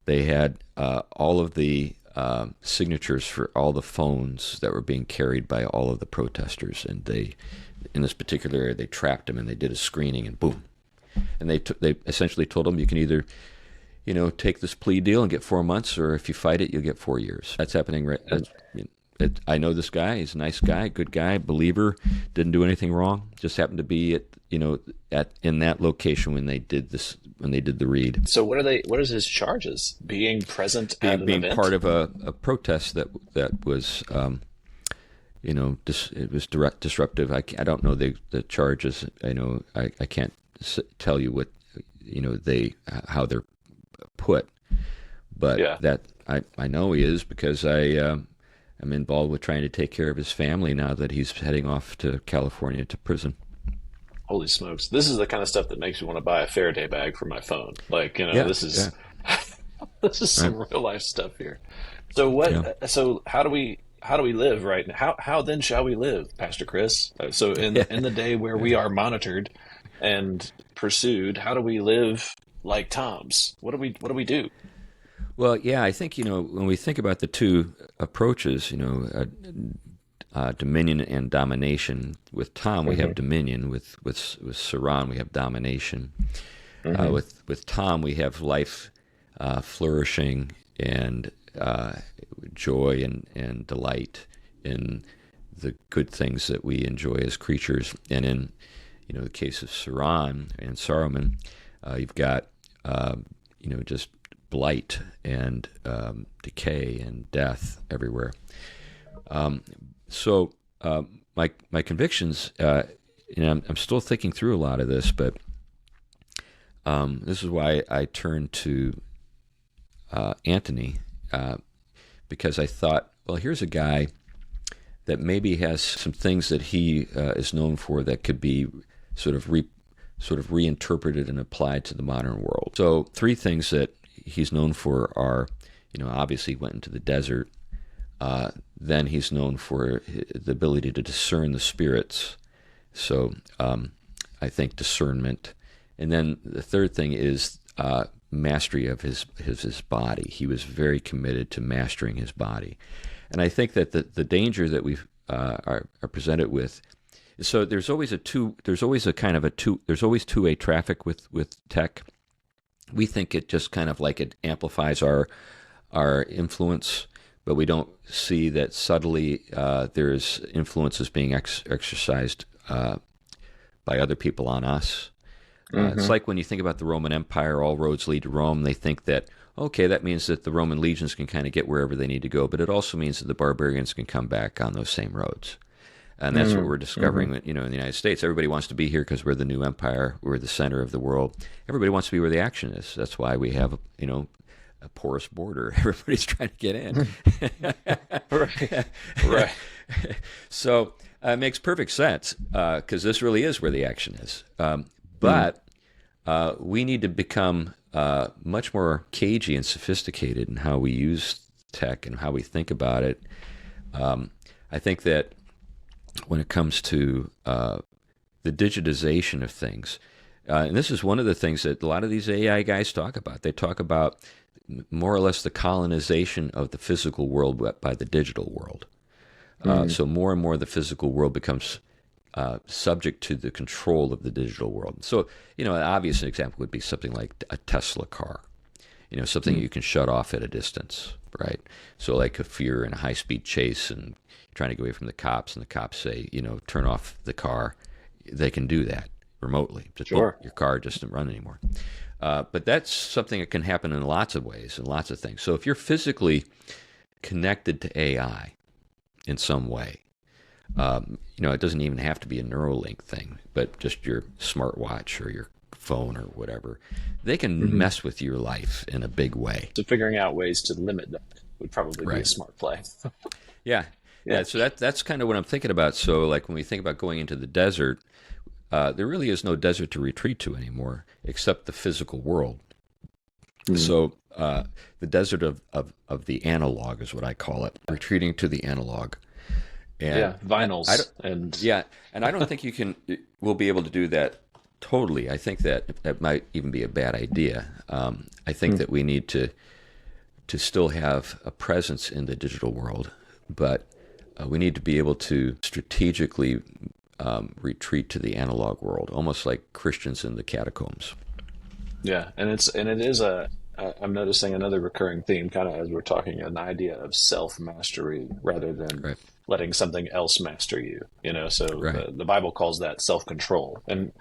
[SPEAKER 2] They had all of the signatures for all the phones that were being carried by all of the protesters, and they in this particular area, they trapped him and they did a screening and boom. And they essentially told him, you can either, take this plea deal and get 4 months, or if you fight it, you'll get 4 years. That's happening right. I know this guy. He's a nice guy, good guy, believer. Didn't do anything wrong. Just happened to be in that location when they did the read.
[SPEAKER 1] So what is his charges? Being present at an
[SPEAKER 2] being
[SPEAKER 1] event?
[SPEAKER 2] part of a protest that was it was disruptive. I don't know the charges. I can't tell you what how they're put, but that I know he is, because I'm involved with trying to take care of his family now that he's heading off to California to prison.
[SPEAKER 1] Holy smokes! This is the kind of stuff that makes me want to buy a Faraday bag for my phone. This is this is some real life stuff here. So what? Yeah. So how do we live right now? How then shall we live, Pastor Chris? So in the day where we are monitored and pursued, how do we live like Toms? What do we do?
[SPEAKER 2] Well, yeah, I think when we think about the two approaches, dominion and domination. With Tom, we have dominion. With Saruman, we have domination. With Tom, we have life, flourishing, and joy and delight in the good things that we enjoy as creatures. And in the case of Saruman, you've got just blight and decay and death everywhere. So my convictions, I'm still thinking through a lot of this, but this is why I turned to Anthony, because I thought, well, here's a guy that maybe has some things that he is known for that could be sort of reinterpreted and applied to the modern world. So 3 things that he's known for are, obviously he went into the desert. Then he's known for the ability to discern the spirits. So I think discernment. And then the third thing is mastery of his body. He was very committed to mastering his body. And I think that the danger that we are presented with, so there's always two-way traffic with tech. We think it just kind of like it amplifies our influence, but we don't see that subtly there's influences being exercised by other people on us. It's like when you think about the Roman Empire, all roads lead to Rome. They think that, okay, that means that the Roman legions can kind of get wherever they need to go, but it also means that the barbarians can come back on those same roads. And that's what we're discovering, in the United States. Everybody wants to be here because we're the new empire. We're the center of the world. Everybody wants to be where the action is. That's why we have, a porous border. Everybody's trying to get in. Right. So it makes perfect sense because this really is where the action is. But we need to become much more cagey and sophisticated in how we use tech and how we think about it. I think that when it comes to the digitization of things, and this is one of the things that a lot of these AI guys talk about. They talk about more or less the colonization of the physical world by the digital world. So more and more the physical world becomes subject to the control of the digital world. So, an obvious example would be something like a Tesla car, something you can shut off at a distance, right? So like if you're in a high-speed chase and trying to get away from the cops and the cops say, turn off the car, they can do that remotely. Just
[SPEAKER 1] sure.
[SPEAKER 2] Your car just doesn't run anymore. But that's something that can happen in lots of ways and lots of things. So if you're physically connected to AI in some way, it doesn't even have to be a Neuralink thing, but just your smartwatch or your phone or whatever, they can mess with your life in a big way.
[SPEAKER 1] So figuring out ways to limit that would probably be a smart play.
[SPEAKER 2] Yeah. So that's kind of what I'm thinking about. So like when we think about going into the desert, there really is no desert to retreat to anymore except the physical world. So the desert of the analog is what I call it, retreating to the analog. And
[SPEAKER 1] vinyls.
[SPEAKER 2] And I don't think we'll be able to do that totally. I think that might even be a bad idea. I think that we need to still have a presence in the digital world, but we need to be able to strategically retreat to the analog world, almost like Christians in the catacombs.
[SPEAKER 1] Yeah, and it is I'm noticing another recurring theme, kind of as we're talking, an idea of self mastery rather than
[SPEAKER 2] Right.
[SPEAKER 1] letting something else master you. So
[SPEAKER 2] Right.
[SPEAKER 1] the Bible calls that self control, and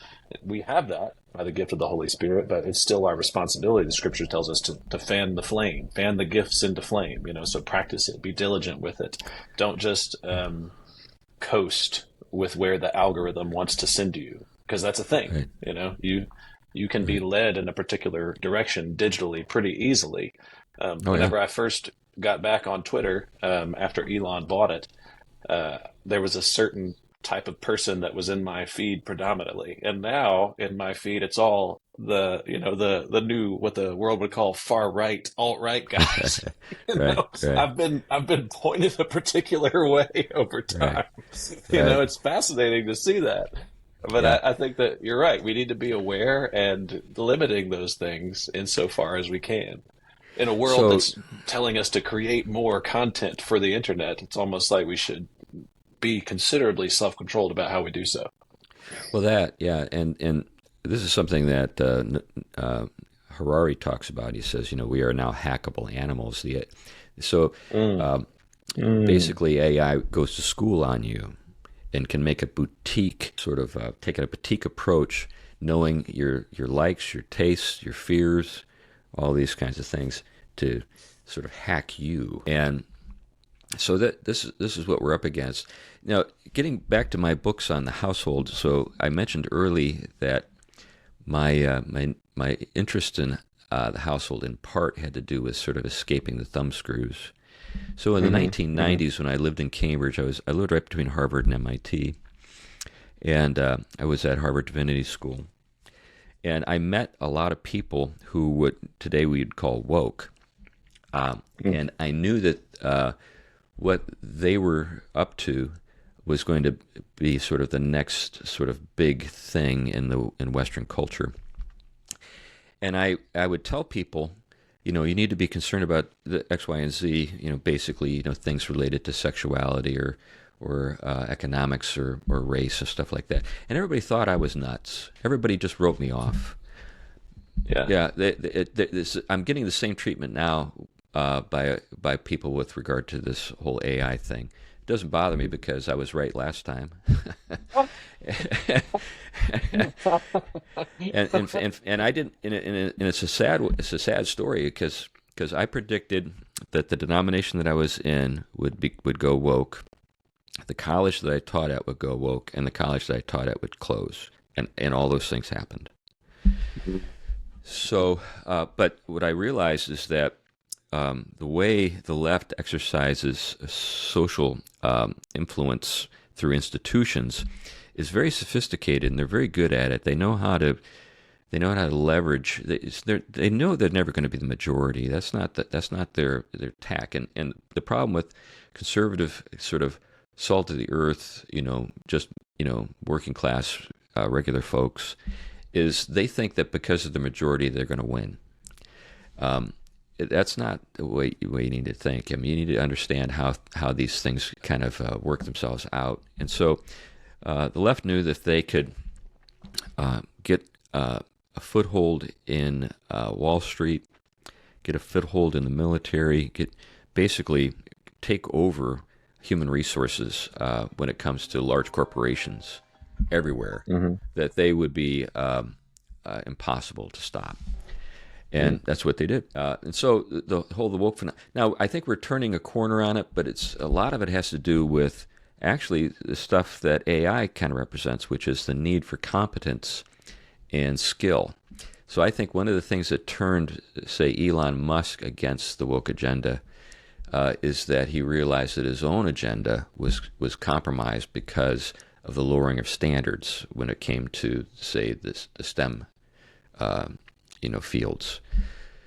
[SPEAKER 1] we have that by the gift of the Holy Spirit, but it's still our responsibility. The Scripture tells us to fan the flame, fan the gifts into flame. So practice it, be diligent with it. Don't just coast with where the algorithm wants to send you, because that's a thing.
[SPEAKER 2] Right.
[SPEAKER 1] You can be led in a particular direction digitally pretty easily. Whenever I first got back on Twitter after Elon bought it, there was a certain type of person that was in my feed predominantly, and now in my feed it's all the new, what the world would call far right, alt right guys.
[SPEAKER 2] Right.
[SPEAKER 1] I've been pointed a particular way over time. It's fascinating to see that. But I think that you're right. We need to be aware and limiting those things insofar as we can. In a world that's telling us to create more content for the internet, it's almost like we should be considerably self-controlled about how we do so.
[SPEAKER 2] Well, and this is something that Harari talks about. He says, we are now hackable animals. Basically, AI goes to school on you and can make a boutique, taking a boutique approach, knowing your likes, your tastes, your fears, all these kinds of things to sort of hack you. And so this is what we're up against. Now, getting back to my books on the household, so I mentioned early that my interest in the household in part had to do with sort of escaping the thumbscrews. So in the 1990s, when I lived in Cambridge, I lived right between Harvard and MIT, and I was at Harvard Divinity School, and I met a lot of people who today we'd call woke, and I knew that what they were up to was going to be sort of the next sort of big thing in Western culture, and I would tell people, you need to be concerned about the X, Y, and Z, basically, things related to sexuality or economics or race or stuff like that. And everybody thought I was nuts. Everybody just wrote me off. Yeah. I'm getting the same treatment now by people with regard to this whole AI thing. It doesn't bother me because I was right last time. and I didn't. And it's a sad story because I predicted that the denomination that I was in would go woke, the college that I taught at would go woke, and the college that I taught at would close, and all those things happened. So, but what I realized is that the way the left exercises social influence through institutions is very sophisticated, and they're very good at it. They know how to leverage. They know they're never going to be the majority. That's not their tack. And the problem with conservative sort of salt of the earth, working class regular folks, is they think that because of the majority they're going to win. That's not the way you need to think. I mean, you need to understand how these things kind of work themselves out. And so the left knew that if they could get a foothold in Wall Street, get a foothold in the military, basically take over human resources when it comes to large corporations everywhere, that they would be impossible to stop. And that's what they did. And so the woke phenomenon. Now, I think we're turning a corner on it, but a lot of it has to do with actually the stuff that AI kind of represents, which is the need for competence and skill. So I think one of the things that turned, say, Elon Musk against the woke agenda is that he realized that his own agenda was compromised because of the lowering of standards when it came to, say, the STEM fields,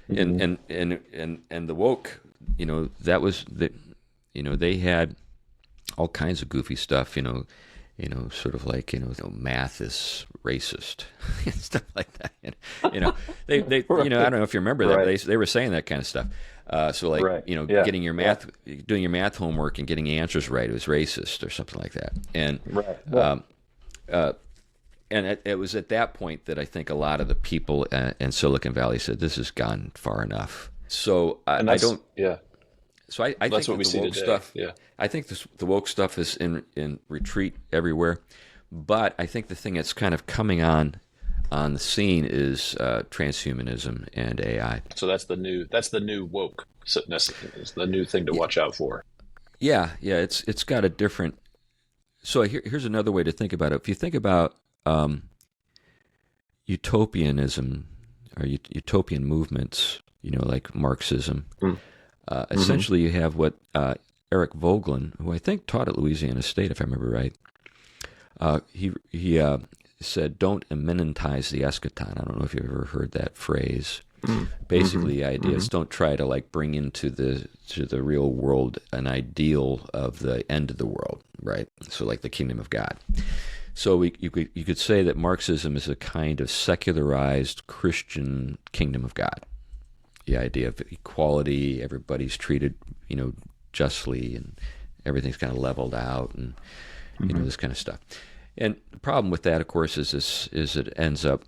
[SPEAKER 2] and the woke, that was they had all kinds of goofy stuff, sort of like math is racist and stuff like that. They right. I don't know if you remember that, but they were saying that kind of stuff. So like getting your math, doing your math homework and getting answers right, it was racist or something like that. And And it was at that point that I think a lot of the people in Silicon Valley said, this has gone far enough. So I don't.
[SPEAKER 1] Yeah.
[SPEAKER 2] So I
[SPEAKER 1] That's
[SPEAKER 2] think
[SPEAKER 1] what we
[SPEAKER 2] that the
[SPEAKER 1] see
[SPEAKER 2] woke
[SPEAKER 1] today.
[SPEAKER 2] stuff.
[SPEAKER 1] Yeah.
[SPEAKER 2] I think the woke stuff is in retreat everywhere. But I think the thing that's kind of coming on the scene is transhumanism and AI.
[SPEAKER 1] So that's the new woke. Is the new thing to watch out for.
[SPEAKER 2] Yeah. It's got a different. So here's another way to think about it. If you think about utopianism or utopian movements, like Marxism, essentially you have what Eric Voegelin, who I think taught at Louisiana State, if I remember right, he said, "Don't immanentize the eschaton." I don't know if you've ever heard that phrase. Basically, the idea is don't try to bring into the real world an ideal of the end of the world, right? So like the kingdom of God. So you could say that Marxism is a kind of secularized Christian kingdom of God. The idea of equality, everybody's treated, justly, and everything's kind of leveled out, and this kind of stuff. And the problem with that, of course, is it ends up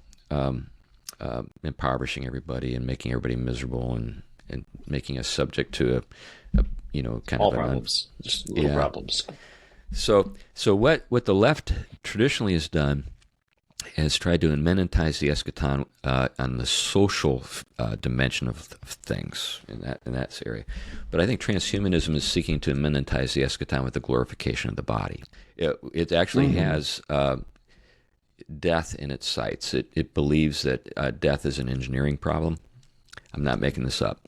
[SPEAKER 2] impoverishing everybody and making everybody miserable and making us subject to a kind
[SPEAKER 1] all
[SPEAKER 2] of
[SPEAKER 1] problems, just little problems.
[SPEAKER 2] So what the left traditionally has done is tried to immanentize the eschaton on the social dimension of things in that area. But I think transhumanism is seeking to immanentize the eschaton with the glorification of the body. It actually has death in its sights. It believes that death is an engineering problem. I'm not making this up.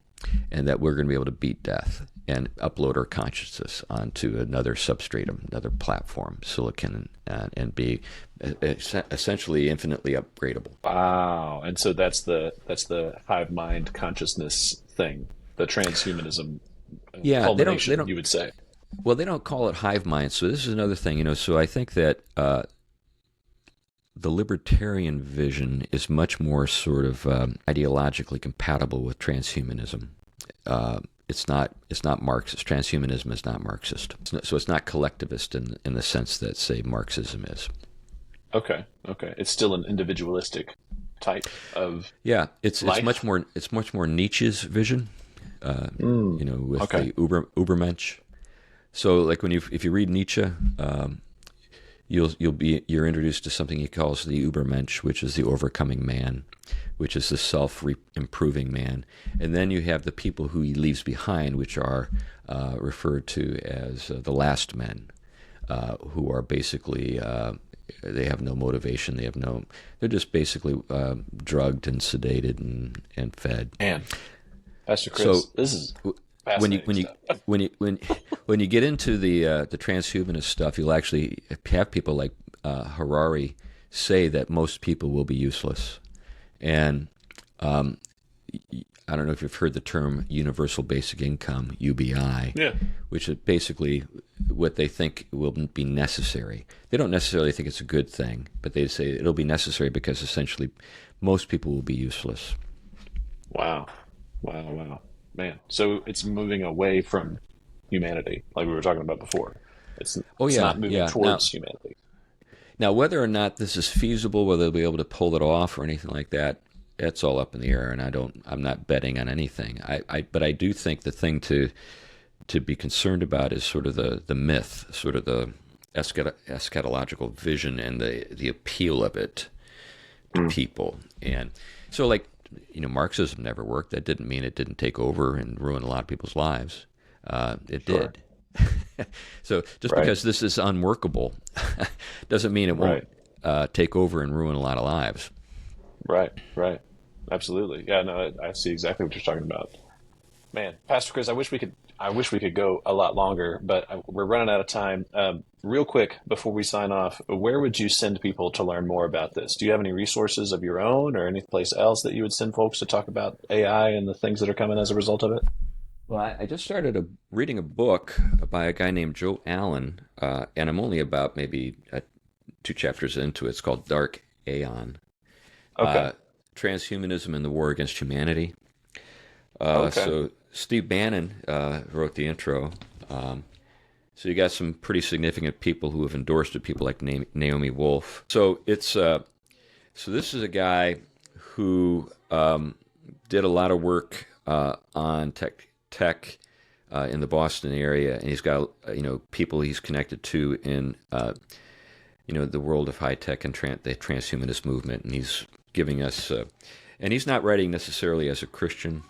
[SPEAKER 2] And that we're going to be able to beat death and upload our consciousness onto another substratum, another platform, silicon, and be essentially infinitely upgradable.
[SPEAKER 1] Wow! And so that's the hive mind consciousness thing, the transhumanism. Culmination, they don't. You would say.
[SPEAKER 2] Well, they don't call it hive mind. So this is another thing, So I think that the libertarian vision is much more sort of ideologically compatible with transhumanism. It's not Marxist. Transhumanism is not Marxist. So it's not collectivist in the sense that, say, Marxism is.
[SPEAKER 1] Okay. It's still an individualistic type of
[SPEAKER 2] it's much more Nietzsche's vision. With the Übermensch. So like if you read Nietzsche, you're introduced to something he calls the Übermensch, which is the overcoming man, which is the self-improving man. And then you have the people who he leaves behind, which are referred to as the last men, who are basically, they have no motivation. They're just basically drugged and sedated and fed.
[SPEAKER 1] Man, Pastor Chris, this is fascinating
[SPEAKER 2] when you get into the transhumanist stuff, you'll actually have people like Harari say that most people will be useless. And I don't know if you've heard the term universal basic income, UBI, which is basically what they think will be necessary. They don't necessarily think it's a good thing, but they say it'll be necessary because essentially most people will be useless.
[SPEAKER 1] Wow. Man, so it's moving away from humanity, like we were talking about before. It's not moving towards humanity.
[SPEAKER 2] Now, whether or not this is feasible, whether they'll be able to pull it off or anything like that, it's all up in the air, and I'm not betting on anything. But I do think the thing to be concerned about is sort of the myth, sort of the eschatological vision and the appeal of it to people. And so, like, Marxism never worked. That didn't mean it didn't take over and ruin a lot of people's lives. It did. So just because this is unworkable doesn't mean it won't take over and ruin a lot of lives.
[SPEAKER 1] Right. Absolutely. Yeah, no, I see exactly what you're talking about. Man, Pastor Chris, I wish we could go a lot longer, but we're running out of time. Real quick, before we sign off, where would you send people to learn more about this? Do you have any resources of your own or any place else that you would send folks to talk about AI and the things that are coming as a result of it?
[SPEAKER 2] Well, I just started reading a book by a guy named Joe Allen, and I'm only about maybe 2 chapters into it. It's called Dark Aeon.
[SPEAKER 1] Okay.
[SPEAKER 2] Transhumanism and the War Against Humanity. So Steve Bannon wrote the intro. So you got some pretty significant people who have endorsed it, people like Naomi Wolf. So it's so this is a guy who did a lot of work on tech in the Boston area, and he's got people he's connected to in the world of high tech and the transhumanist movement, and he's giving us and he's not writing necessarily as a Christian.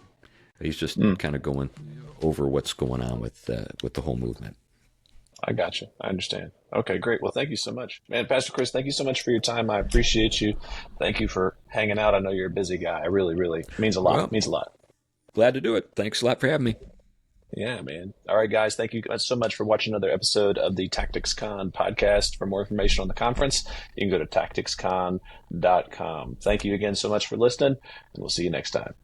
[SPEAKER 2] He's just kind of going over what's going on with the whole movement.
[SPEAKER 1] I got you. I understand. Okay, great. Well, thank you so much. Man, Pastor Chris, thank you so much for your time. I appreciate you. Thank you for hanging out. I know you're a busy guy. It really, really means a lot.
[SPEAKER 2] Well,
[SPEAKER 1] it means a lot.
[SPEAKER 2] Glad to do it. Thanks a lot for having me.
[SPEAKER 1] Yeah, man. All right, guys. Thank you so much for watching another episode of the Tactics Con podcast. For more information on the conference, you can go to tacticscon.com. Thank you again so much for listening, and we'll see you next time.